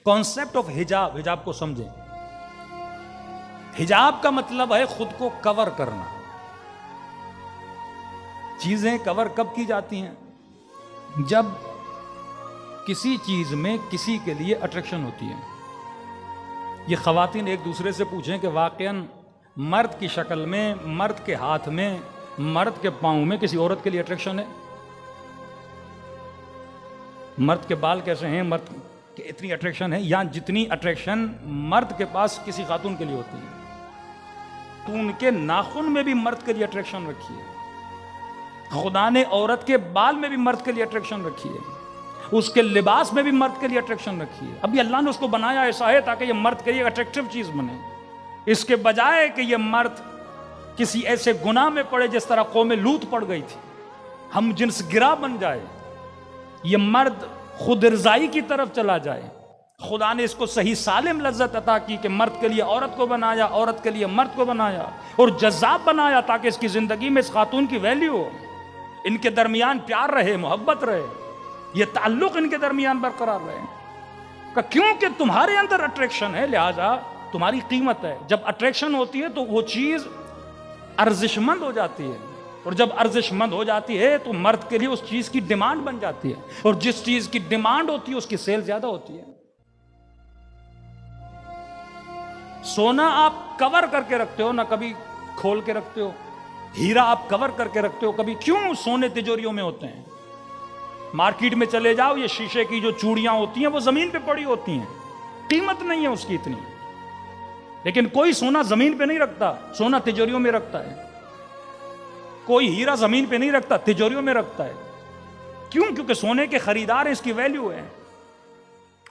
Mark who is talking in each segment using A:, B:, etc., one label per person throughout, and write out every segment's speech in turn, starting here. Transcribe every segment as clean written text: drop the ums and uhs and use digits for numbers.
A: Concept of हिजाब, हिजाब को समझें। हिजाब का मतलब है खुद को कवर करना। चीजें कवर कब की जाती हैं? जब किसी चीज में किसी के लिए अट्रैक्शन होती है। ये खवातीन एक दूसरे से पूछें कि वाकईन मर्द की शक्ल में, मर्द के हाथ में, मर्द के पांव में किसी औरत के लिए अट्रैक्शन है? मर्द के बाल कैसे हैं, मर्द के इतनी अट्रैक्शन है, या जितनी अट्रैक्शन मर्द के पास किसी खातून के लिए होती है, तो उनके नाखून में भी मर्द के लिए अट्रैक्शन रखी है। खुदा ने औरत के बाल में भी मर्द के लिए अट्रैक्शन रखी है, उसके लिबास में भी मर्द के लिए अट्रैक्शन रखी है। अभी अल्लाह ने उसको बनाया ऐसा है ताकि ये मर्द के लिए अट्रैक्टिव चीज बने, इसके बजाय कि ये मर्द किसी ऐसे गुनाह में पड़े जिस तरह कौम लूत पड़ गई थी, हम जिन्स गिरा बन जाए, ये मर्द खुद रजाई की तरफ चला जाए। खुदा ने इसको सही सालिम लज्जत अता की कि मर्द के लिए औरत को बनाया, औरत के लिए मर्द को बनाया और जज्बाब बनाया ताकि इसकी जिंदगी में इस खातून की वैल्यू हो, इनके दरमियान प्यार रहे, मोहब्बत रहे, ये ताल्लुक इनके दरमियान बरकरार रहे। क्योंकि तुम्हारे अंदर अट्रैक्शन है, लिहाजा तुम्हारी कीमत है। जब अट्रैक्शन होती है तो वो चीज अर्जिशमंद हो जाती है, और जब अर्जिशमंद हो जाती है तो मर्द के लिए उस चीज की डिमांड बन जाती है, और जिस चीज की डिमांड होती है उसकी सेल ज्यादा होती है। सोना आप कवर करके रखते हो ना, कभी खोल के रखते हो। हीरा आप कवर करके रखते हो कभी। क्यों सोने तिजोरियों में होते हैं? मार्केट में चले जाओ, ये शीशे की जो चूड़ियां होती हैं वो जमीन पे पड़ी होती हैं, कीमत नहीं है उसकी इतनी, लेकिन कोई सोना जमीन पे नहीं रखता, सोना तिजोरियों में रखता है। कोई हीरा जमीन पे नहीं रखता, तिजोरियों में रखता है। क्यों? क्योंकि सोने के खरीदार हैं, इसकी वैल्यू है।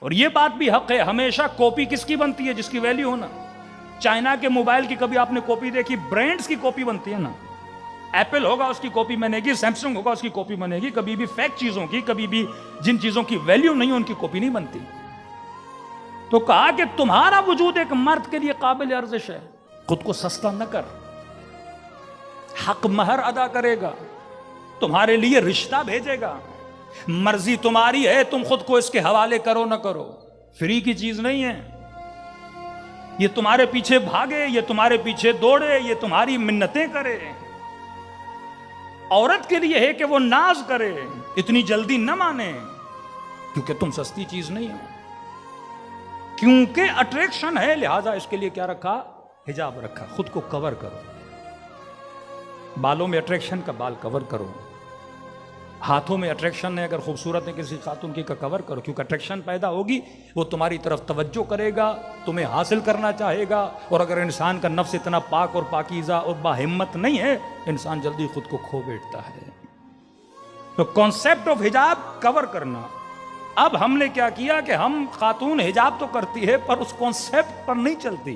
A: और यह बात भी हक है, हमेशा कॉपी किसकी बनती है? जिसकी वैल्यू हो ना। चाइना के मोबाइल की कभी आपने कॉपी देखी? ब्रांड्स की कॉपी बनती है ना। एप्पल होगा उसकी कॉपी बनेगी, सैमसंग होगा उसकी कॉपी बनेगी। कभी भी फेक चीजों की, कभी भी जिन चीजों की वैल्यू नहीं उनकी कॉपी नहीं बनती। तो कहा कि तुम्हारा वजूद एक मर्द के लिए काबिल अर्जिश है, खुद को सस्ता न कर। हक महर अदा करेगा, तुम्हारे लिए रिश्ता भेजेगा, मर्जी तुम्हारी है, तुम खुद को इसके हवाले करो ना करो। फ्री की चीज नहीं है, ये तुम्हारे पीछे भागे, ये तुम्हारे पीछे दौड़े, ये तुम्हारी मिन्नतें करे। औरत के लिए है कि वो नाज करे, इतनी जल्दी न माने, क्योंकि तुम सस्ती चीज नहीं हो, क्योंकि अट्रैक्शन है। लिहाजा इसके लिए क्या रखा? हिजाब रखा। खुद को कवर करो। बालों में अट्रैक्शन का, बाल कवर करो। हाथों में अट्रैक्शन है, अगर खूबसूरत है किसी खातून की, का कवर करो, क्योंकि अट्रैक्शन पैदा होगी, वो तुम्हारी तरफ तवज्जो करेगा, तुम्हें हासिल करना चाहेगा। और अगर इंसान का नफ्स इतना पाक और पाकीज़ा और बाहिम्मत नहीं है, इंसान जल्दी खुद को खो बैठता है। तो कॉन्सेप्ट ऑफ हिजाब कवर करना। अब हमने क्या किया कि हम खातून हिजाब तो करती है पर उस कॉन्सेप्ट पर नहीं चलती।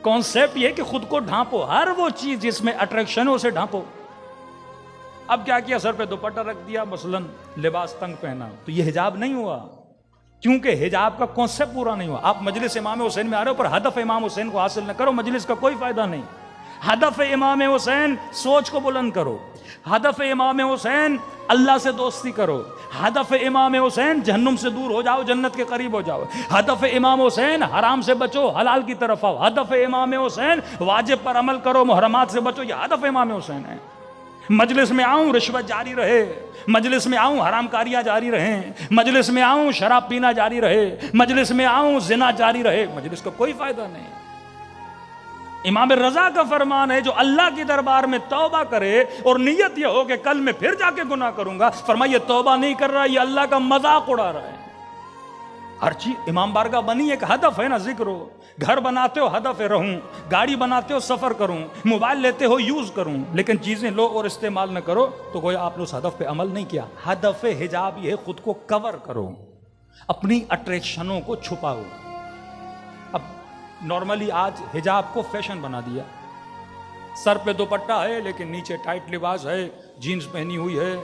A: कॉन्सेप्ट यह कि खुद को ढांपो, हर वो चीज जिसमें अट्रैक्शन है उसे ढांपो। अब क्या किया? सर पे दुपट्टा रख दिया, मसलन लिबास तंग पहना, तो ये हिजाब नहीं हुआ, क्योंकि हिजाब का कॉन्सेप्ट पूरा नहीं हुआ। आप मजलिस इमाम हुसैन में आ रहे हो पर हदफ इमाम हुसैन को हासिल न करो, मजलिस का कोई फायदा नहीं। हदफ इमाम हुसैन सोच को बुलंद करो, हदफ इमाम हुसैन अल्लाह से दोस्ती करो, हदफ इमाम हुसैन जहन्नुम से दूर हो जाओ, जन्नत के करीब हो जाओ। हदफ इमाम हुसैन हराम से बचो, हलाल की तरफ आओ। हदफ इमाम हुसैन वाजिब पर अमल करो, मुहर्रमात से बचो। यह हदफ इमाम हुसैन है। मजलिस में आऊं रिश्वत जारी रहे, मजलिस में आऊं हरामकारियां जारी रहें, मजलिस में आऊं शराब पीना जारी रहे, मजलिस में आऊं जिना जारी रहे, मजलिस का कोई फायदा नहीं। इमाम रजा का फरमान है, जो अल्लाह के दरबार में तौबा करे और नियत यह हो कि कल मैं फिर जाके गुनाह करूंगा, फरमाइए तौबा नहीं कर रहा, ये अल्लाह का मजाक उड़ा रहा है। हर चीज इमाम बारगाह बनी एक हदफ है ना, जिक्र हो। घर बनाते हो हदफ है रहूं, गाड़ी बनाते हो सफर करूं, मोबाइल लेते हो यूज करूं, लेकिन चीजें लो और इस्तेमाल न करो, तो कोई आपने उस हदफ पे अमल नहीं किया। हदफ हिजाब ये खुद को कवर करो, अपनी अट्रैक्शनों को छुपाओ। अब नॉर्मली आज हिजाब को फैशन बना दिया, सर पे दुपट्टा है लेकिन नीचे टाइट लिबास है, जीन्स पहनी हुई है,